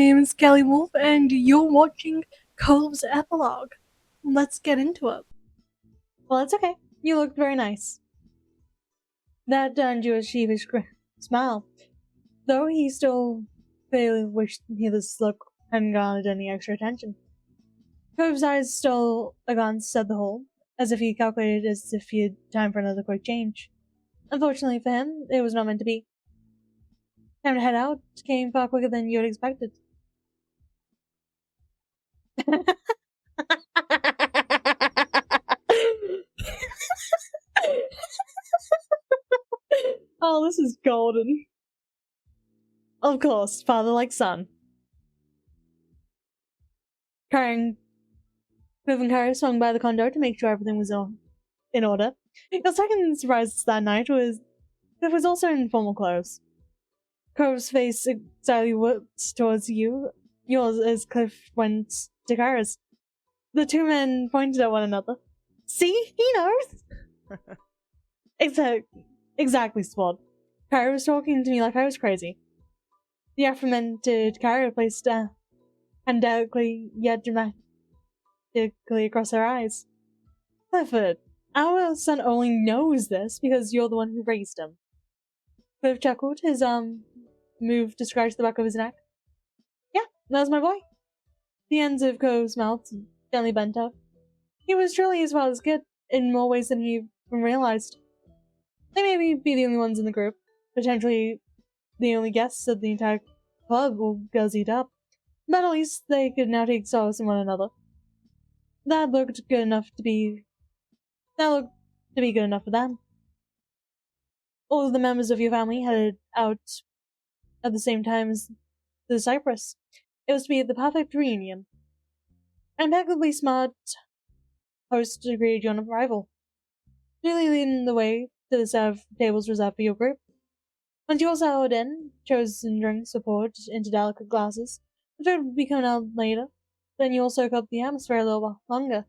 name is Kelly Wolf, and you're watching Cove's Epilogue. Let's get into it. Well, it's okay. You looked very nice. That earned you a sheepish smile, though he still clearly wished this look hadn't garnered any extra attention. Cove's eyes stole a glance at the hole, as if he calculated as if he had time for another quick change. Unfortunately for him, it was not meant to be. Time to head out came far quicker than you had expected. Oh, this is golden. Of course, father like son. Moving car swung by the condo to make sure everything was in order. Your second surprise that night was it was also in formal clothes. Cove's face slightly whipped towards you, yours as Cliff went to Kara's. The two men pointed at one another. See? He knows! Exactly, Spot. Kara was talking to me like I was crazy. The aforementioned Kara placed undoubtedly yet dramatically across her eyes. Clifford, our son only knows this because you're the one who raised him. Cliff chuckled, his move to scratch the back of his neck. Yeah, that was my boy. The ends of Cove's mouth gently bent up. He was truly his father's kid, in more ways than he even realized. They may be the only ones in the group, potentially the only guests of the entire club will girls eat up, but at least they could now take solace in one another. That looked good enough for them. All of the members of your family headed out at the same time as the Cypress. It was to be the perfect reunion. Impeccably smart host agreed on arrival, really leading the way to the set of tables reserved for your group. Once you all settled in, chosen drinks were poured into delicate glasses. The food would be coming out later, then you all soak up the atmosphere a little while longer.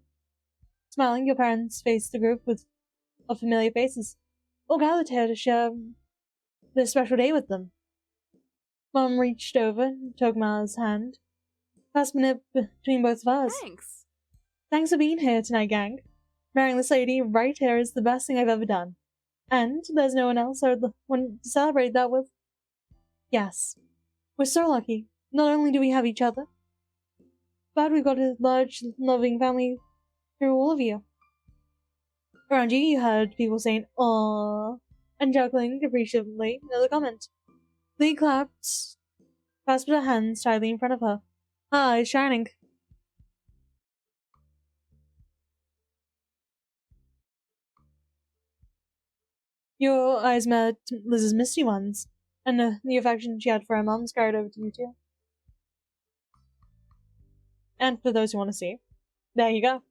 Smiling, your parents faced the group of familiar faces, all gathered here to share this special day with them. Mom reached over, took Ma's hand, clasping it between both of us. Thanks for being here tonight, gang. Marrying this lady right here is the best thing I've ever done. And there's no one else I would want to celebrate that with. Yes, we're so lucky. Not only do we have each other, but we've got a large, loving family through all of you. Around you, you heard people saying, "Aww," and chuckling appreciatively another comment. Lee clasped her hands tightly in front of her, her eyes shining. Your eyes met Liz's misty ones, and the affection she had for her mom carried over to you too. And for those who want to see, there you go.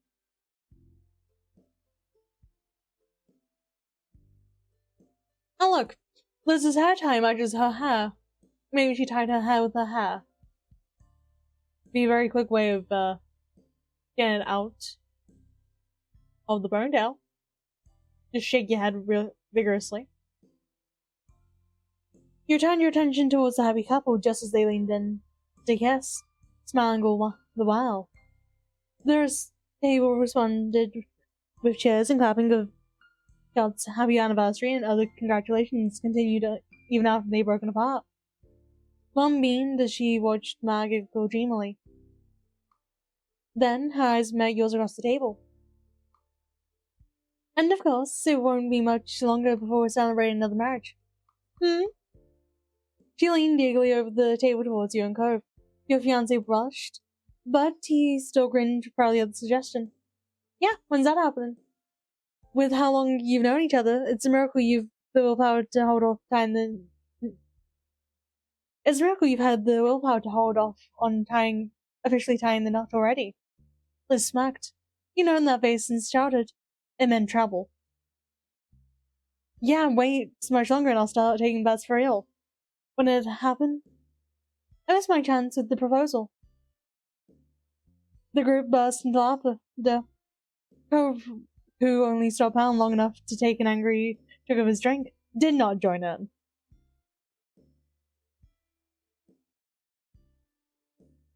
Oh look, Liz's hair tie matches her hair. Maybe she tied her hair with her hair. Be a very quick way of getting it out of the ponytail. Just shake your head real vigorously. You turned your attention towards the happy couple just as they leaned in to kiss, smiling all the while. Their table responded with cheers and clapping of God's happy anniversary, and other congratulations continued even after they'd broken apart. Mom beamed as she watched Ma giggle dreamily. Then her eyes met yours across the table. And of course, it won't be much longer before we're celebrating another marriage. She leaned eagerly over the table towards you and Cove. Your fiancé blushed, but he still grinned proudly at the suggestion. Yeah, when's that happening? With how long you've known each other, it's a miracle you've the willpower to hold off It's a miracle you've had the willpower to hold off on officially tying the knot already. Liz smacked. You know in that face since childhood. It meant trouble. Yeah, wait so much longer and I'll start taking bets for real. When it happened, I missed my chance with the proposal. The group burst into laughter. Cove, who only stopped pound long enough to take an angry drink of his drink, did not join in.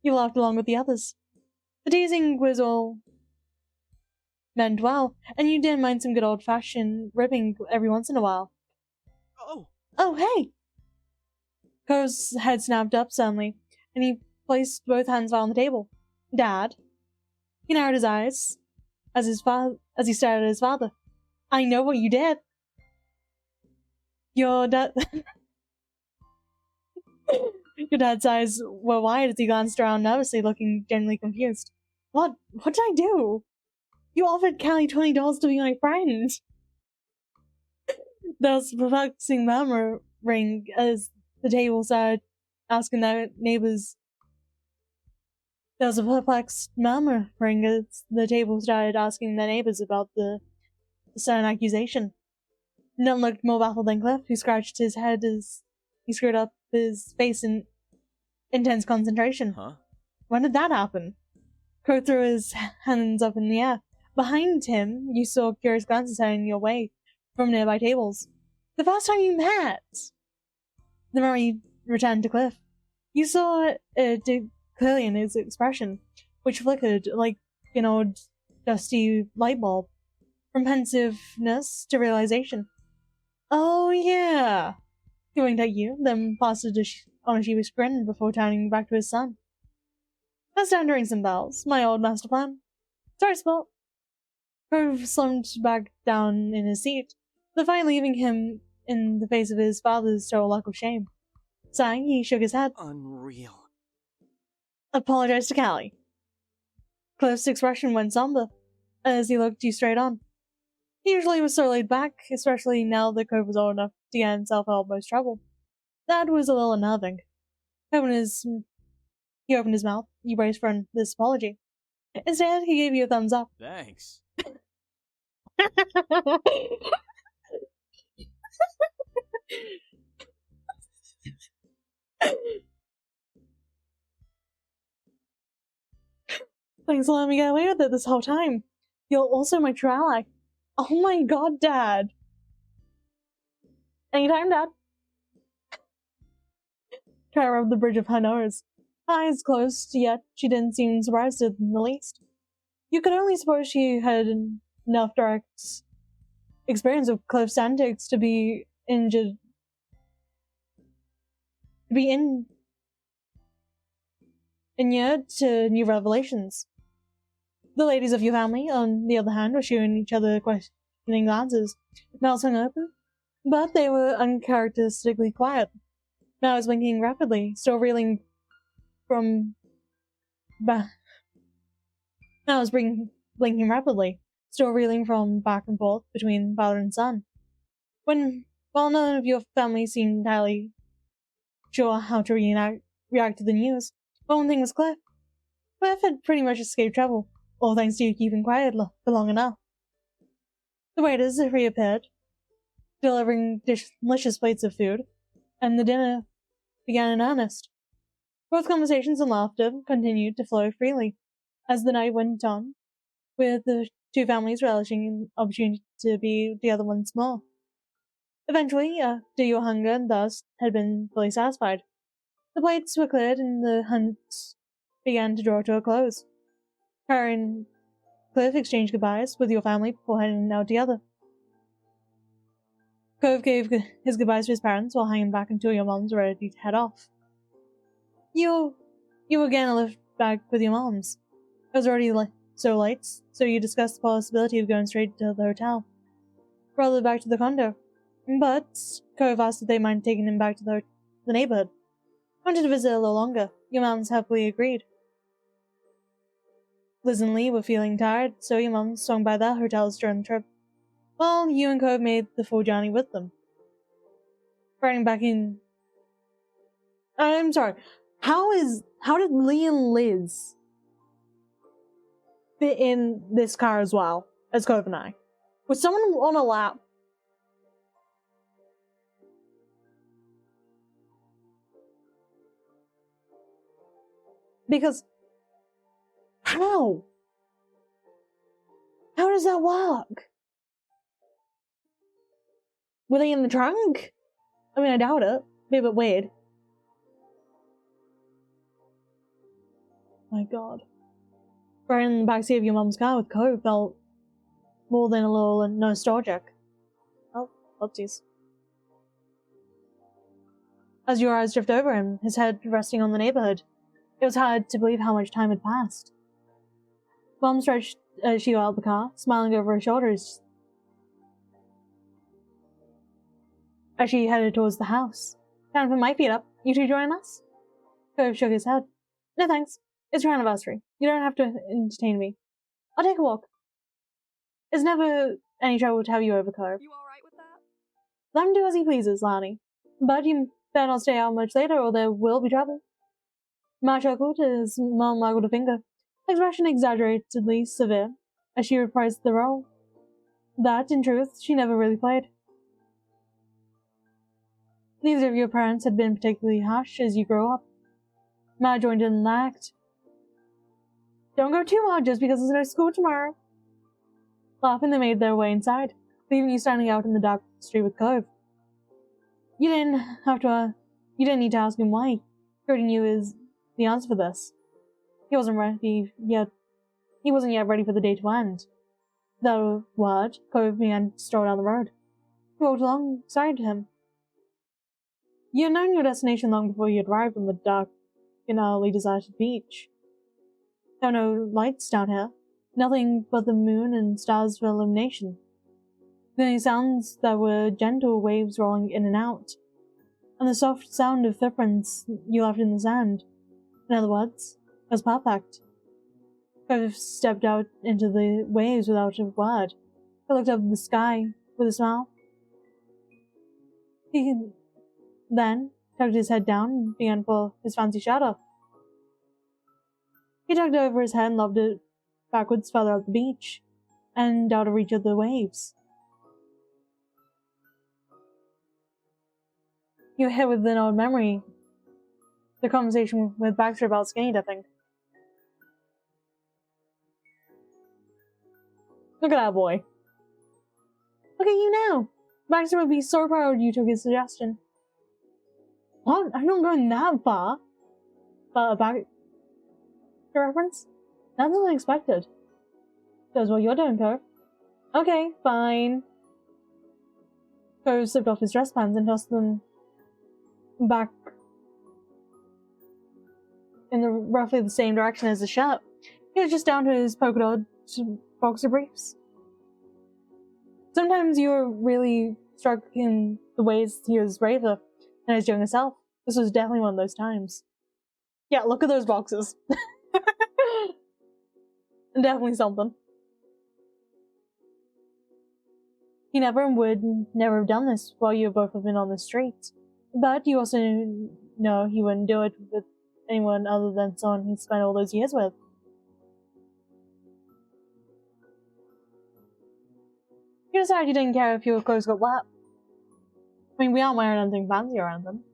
You laughed along with the others. The teasing was all meant well, and you didn't mind some good old-fashioned ribbing every once in a while. Oh! Oh, hey! Cove's head snapped up suddenly, and he placed both hands on the table. Dad. He narrowed his eyes as he stared at his father. I know what you did. Your dad. Your dad's eyes were wide as he glanced around nervously, looking genuinely confused. What did I do? You offered Callie $20 to be my friend. There was a perplexing murmuring as the table started asking their neighbors. There was a perplexed murmuring as the table started asking their neighbors about the sudden accusation. None looked more baffled than Cliff, who scratched his head as he screwed up his face in intense concentration. Huh? When did that happen? Crow threw his hands up in the air. Behind him, you saw curious glances heading your way from nearby tables. The first time you met! The memory returned to Cliff. You saw it clearly in his expression, which flickered like an old dusty light bulb, from pensiveness to realization. Oh yeah! He winked at you, then passed it on a sheepish grin before turning back to his son. That's time to ring some bells. My old master plan. Sorry, Spot. Grove slumped back down in his seat, the fight leaving him in the face of his father's total lack of shame. Sighing, he shook his head. Unreal. Apologized to Callie. Cliff's expression went somber as he looked you straight on. He usually was so laid back, especially now that Cove was old enough to get himself out of most trouble. That was a little unnerving. He opened his mouth. You braced for this apology. Instead, he gave you a thumbs up. Thanks. Thanks for letting me get away with it this whole time. You're also my true ally. Oh my god, Dad. Anytime, Dad. Kara rubbed the bridge of her nose. Eyes closed, yet she didn't seem surprised in the least. You could only suppose she had enough direct experience of Cliff's antics to be inured to new revelations. The ladies of your family, on the other hand, were shooting each other questioning glances, mouths hung open, but they were uncharacteristically quiet. Now I was blinking rapidly, still reeling from back. Now I was blinking rapidly, still reeling from back and forth between father and son. While none of your family seemed entirely sure how to react to the news, one thing was clear. Cliff had pretty much escaped trouble, all thanks to you keeping quiet for long enough. The waiters reappeared, delivering delicious plates of food, and the dinner began in earnest. Both conversations and laughter continued to flow freely as the night went on, with the two families relishing in the opportunity to be together once more. Eventually, after your hunger and thirst had been fully satisfied, the plates were cleared and the hunt began to draw to a close. Kara and Cliff exchanged goodbyes with your family before heading out together. Cove gave his goodbyes to his parents while hanging back until your moms were ready to head off. You were getting a lift back with your moms. It was already so late, so you discussed the possibility of going straight to the hotel, rather than back to the condo. But Cove asked if they mind taking him back to the neighborhood. Wanted to visit a little longer. Your moms happily agreed. Liz and Lee were feeling tired, so your moms swung by their hotels during the trip, while you and Cove made the full journey with them. Riding back in... I'm sorry. How did Lee and Liz fit in this car as well as Cove and I? Was someone on a lap? Because how? How does that work? Were they in the trunk? I mean, I doubt it. Be a bit weird. My god. Right in the backseat of your mum's car with Cove felt more than a little nostalgic. Oh, whoopsies. As your eyes drift over him, his head resting on the neighborhood, it was hard to believe how much time had passed. Mom stretched as she got out of the car, smiling over her shoulders as she headed towards the house. Time to put my feet up. You two join us? Cove shook his head. No thanks. It's your anniversary. You don't have to entertain me. I'll take a walk. It's never any trouble to have you over, Cove. You alright with that? Let him do as he pleases, Lani. But you better not stay out much later or there will be trouble. Matt chuckled as Mom waggled a finger, expression exaggeratedly severe, as she reprised the role. That, in truth, she never really played. Neither of your parents had been particularly harsh as you grew up. Matt joined in the act. Don't go too hard just because there's no school tomorrow. Laughing, they made their way inside, leaving you standing out in the dark street with Cove. You didn't need to ask him why. He knew is the answer for this. He wasn't yet ready for the day to end. Without a word, Cove began to stroll down the road. He walked alongside him. You had known your destination long before you had arrived on the dark and utterly deserted beach. There were no lights down here, nothing but the moon and stars for illumination. The only sounds that were gentle waves rolling in and out, and the soft sound of footprints you left in the sand. In other words, it was perfect. Cove stepped out into the waves without a word. He looked up at the sky with a smile. He then tucked his head down and began to pull his fancy shirt off. He tugged it over his head and lobbed it backwards further up the beach, and out of reach of the waves. You were hit with an old memory. The conversation with Baxter about skinny dipping. Look at that boy. Look at you now. Baxter would be so proud you took his suggestion. What? I'm not going that far. But a Baxter reference? That's unexpected. That's what you're doing, Cove. Okay, fine. Cove slipped off his dress pants and tossed them back in roughly the same direction as the shirt. He was just down to his polka dot boxer briefs. Sometimes you were really struck in the ways he was braver than his younger self. This was definitely one of those times. Yeah, look at those boxes. Definitely something. He never and would never have done this while you both have been on the street. But you also know he wouldn't do it with anyone other than someone he spent all those years with. You decided you didn't care if your clothes got wet. I mean, we aren't wearing anything fancy around them.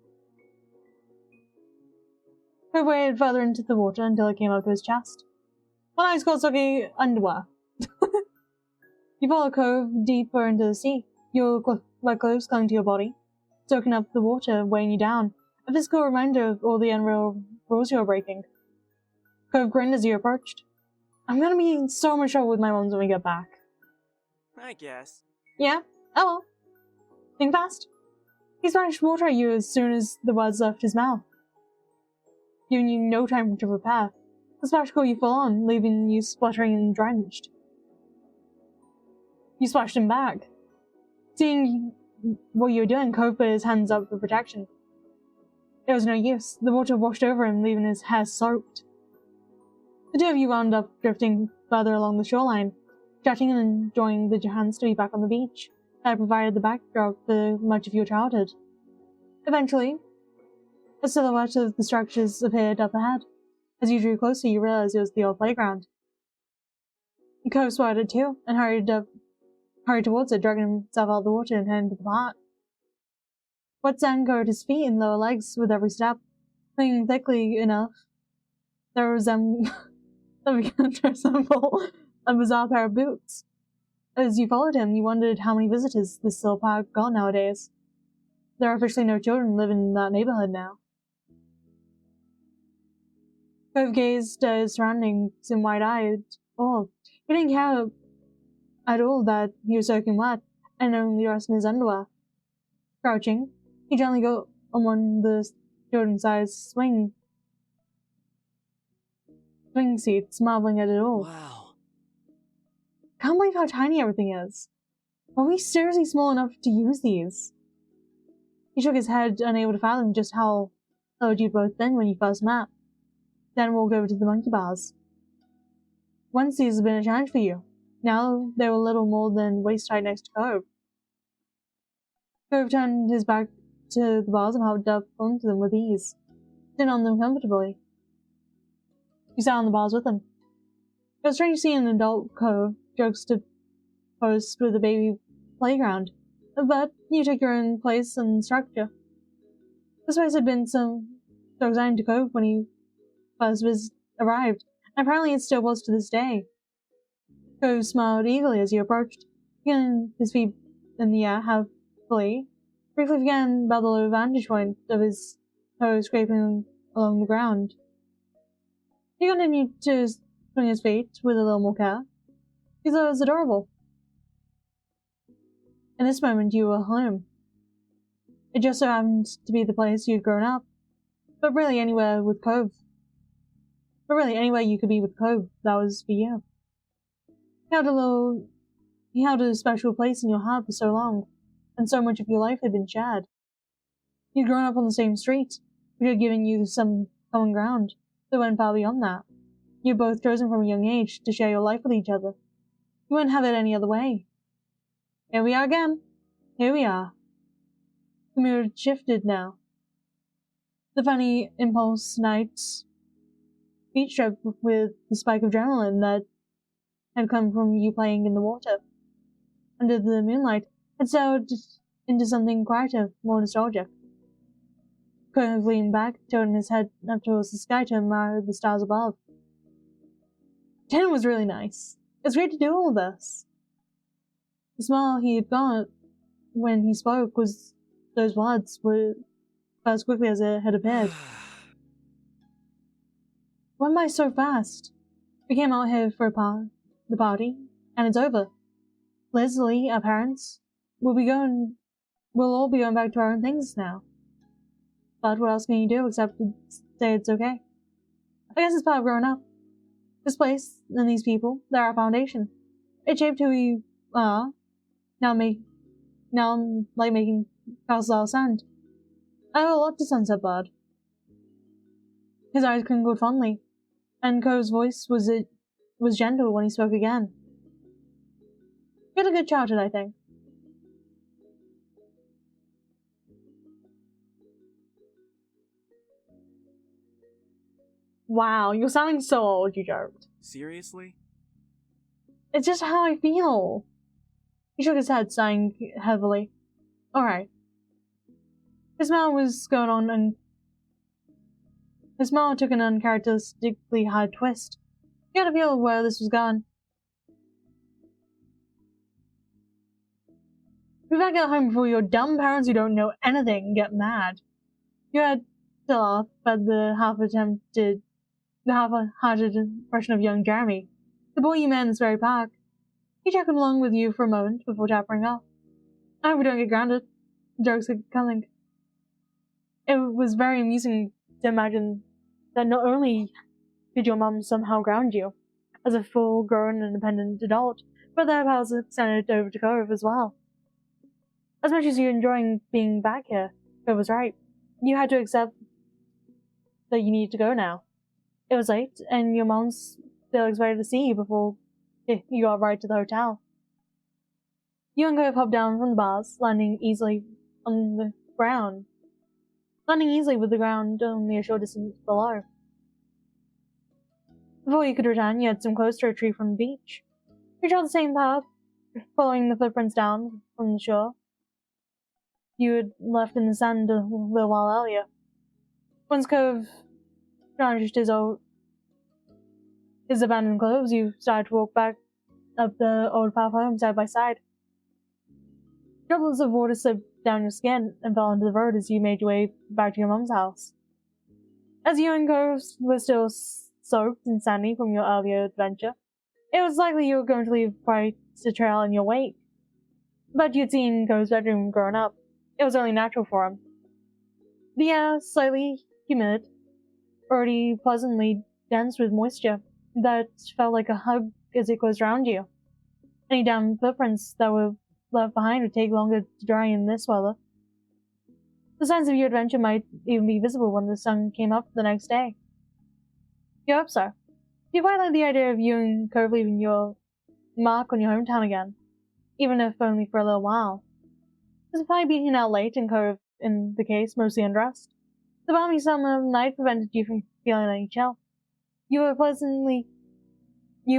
He waded further into the water until it came up to his chest. One ice cold soaking underwear. You follow Cove deeper into the sea. Your wet clothes clung to your body, soaking up the water, weighing you down. A physical reminder of all the unreal rules you were breaking. Cove grinned as you approached. I'm gonna be in so much trouble with my moms when we get back. I guess. Yeah? Oh well. Think fast. He splashed water at you as soon as the words left his mouth, giving you no time to prepare. The splash caught you full on, leaving you spluttering and drenched. You splashed him back. Seeing what you were doing, Cove put his hands up for protection. It was no use. The water washed over him, leaving his hair soaked. The two of you wound up drifting further along the shoreline, chatting and enjoying the chance to be back on the beach that provided the backdrop for much of your childhood. Eventually, a silhouette of the structures appeared up ahead. As you drew closer, you realized it was the old playground. Cove spotted it too, and hurried towards it, dragging himself out of the water and heading to the park. Wet sand covered his feet and lower legs with every step, clinging thickly enough that began to resemble a bizarre pair of boots. As you followed him, you wondered how many visitors this little park got nowadays. There are officially no children living in that neighborhood now. Cove gazed at his surroundings in wide-eyed awe. He didn't care at all that he was soaking wet and only dressed in his underwear. Crouching, he gently got on one of the children's-sized swing seats, marveling at it all. Wow. Can't believe how tiny everything is. Are we seriously small enough to use these? He shook his head, unable to fathom just how old you'd both been when you first met. Then walked over to the monkey bars. Once these had been a challenge for you. Now they were little more than waist-height next to Cove. Cove turned his back to the bars and hopped up onto them with ease, sitting on them comfortably. You sat on the bars with him. It was strange seeing an adult Cove juxtaposed with a baby playground, but you took your own place and structure. This place had been so exciting to Cove when he first arrived, and apparently it still was to this day. Cove smiled eagerly as he approached, getting his feet in the air happily, briefly forgetting about the low vantage point of his toes scraping along the ground. He continued to swing his feet with a little more care. He thought it was adorable. In this moment, you were home. It just so happened to be the place you'd grown up, but really anywhere with Cove. But really anywhere you could be with Cove, that was for you. He held a special place in your heart for so long, and so much of your life had been shared. You'd grown up on the same street, which had given you some common ground that went far beyond that. You'd both chosen from a young age to share your life with each other. You wouldn't have it any other way. Here we are again. Here we are. The mood had shifted now. The funny impulse night beach trip with the spike of adrenaline that had come from you playing in the water under the moonlight had settled into something quieter, more nostalgic. Cove leaned back, tilting his head up towards the sky to admire the stars above. Dinner was really nice. It was great to do all this. The smile he had got when he spoke was those words were as quickly as it had appeared. Why am I so fast? We came out here for the party, and it's over. Liz, Lee, our parents, we'll all be going back to our own things now. But what else can you do except to say it's okay? I guess it's part of growing up. This place and these people, they're our foundation. It shaped who we are. Now I'm like making castles out of sand. I owe a lot to Sunset Bird. His eyes twinkled fondly, and Cove's voice was gentle when he spoke again. You had a good childhood, I think. Wow, you're sounding so old, you joked. Seriously? It's just how I feel. He shook his head, sighing heavily. Alright. His smile took an uncharacteristically hard twist. You had a feel of where this was going. Be back at home before your dumb parents who don't know anything get mad. You had to laugh at the half-hearted impression of young Jeremy, the boy you met in this very park. He chatted along with you for a moment before tapering off. I hope we don't get grounded. Jokes kept coming. It was very amusing to imagine that not only did your mum somehow ground you as a full-grown independent adult, but that powers extended over to Cove as well. As much as you're enjoying being back here, Cove was right. You had to accept that you needed to go now. It was late, and your mom's still excited to see you before you got right to the hotel. You and Cove hopped down from the bars, landing easily with the ground only a short distance below. Before you could return, you had swum close to a tree from the beach. You traveled the same path, following the footprints down from the shore you had left in the sand a little while earlier. Once Cove finished his abandoned clothes, you started to walk back up the old path home side by side. Droplets of water slipped down your skin and fell onto the road as you made your way back to your mum's house. As you and Cove were still soaked and sandy from your earlier adventure. It was likely you were going to leave quite a trail in your wake. But you'd seen Cove's bedroom growing up. It was only natural for him. The air, slightly humid, already pleasantly dense with moisture, that felt like a hug as it closed around you. Any damn footprints that were left behind would take longer to dry in this weather. The signs of your adventure might even be visible when the sun came up the next day. You hope so. You quite like the idea of you and Cove leaving your mark on your hometown again, even if only for a little while. Despite being out late and Cove, in the case, mostly undressed, the balmy summer night prevented you from feeling any chill. You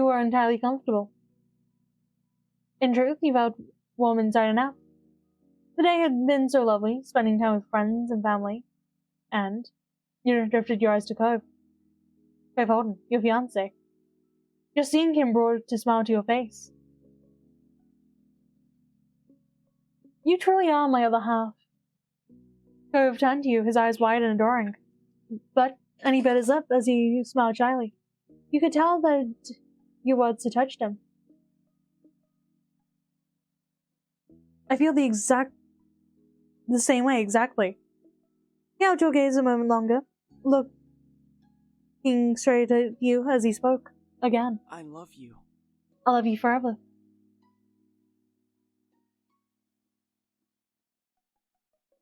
were entirely comfortable. In truth, you felt warm inside and out. The day had been so lovely, spending time with friends and family, and you drifted your eyes to Cove. Cove Holden, your fiancé. Just seeing him brought a smile to your face. You truly are my other half. Cove turned to you, his eyes wide and adoring. And he bit his lip as he smiled shyly. You could tell that your words had touched him. I feel the same way, exactly. He held your gaze a moment longer, looking straight at you as he spoke. Again. I love you. I'll love you forever.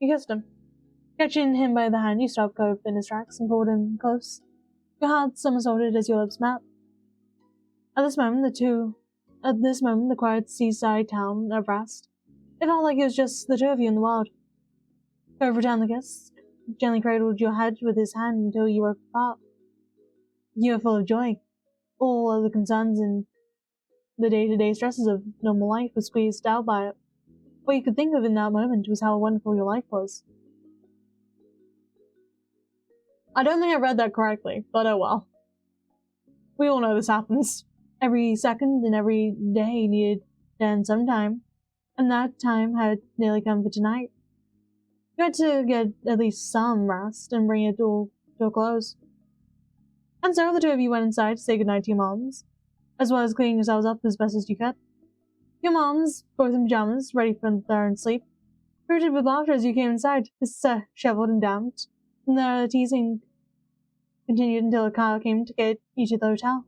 You kissed him. Catching him by the hand, you stopped Cove in his tracks and pulled him close. Your heart somersaulted as your lips met. At this moment, the quiet seaside town of Rest, it felt like it was just the two of you in the world. Cove returned the kiss, gently cradled your head with his hand until you were apart. You were full of joy. All of the concerns and the day-to-day stresses of normal life were squeezed out by it. What you could think of in that moment was how wonderful your life was. I don't think I read that correctly, but oh well. We all know this happens. Every second and every day needed to end sometime, and that time had nearly come for tonight. You had to get at least some rest and bring it all to a close. And so the two of you went inside to say goodnight to your moms, as well as cleaning yourselves up as best as you could. Your moms, both in pajamas, ready for their own sleep, rooted with laughter as you came inside, disheveled and damped, and the teasing continued until a car came to get you to the hotel.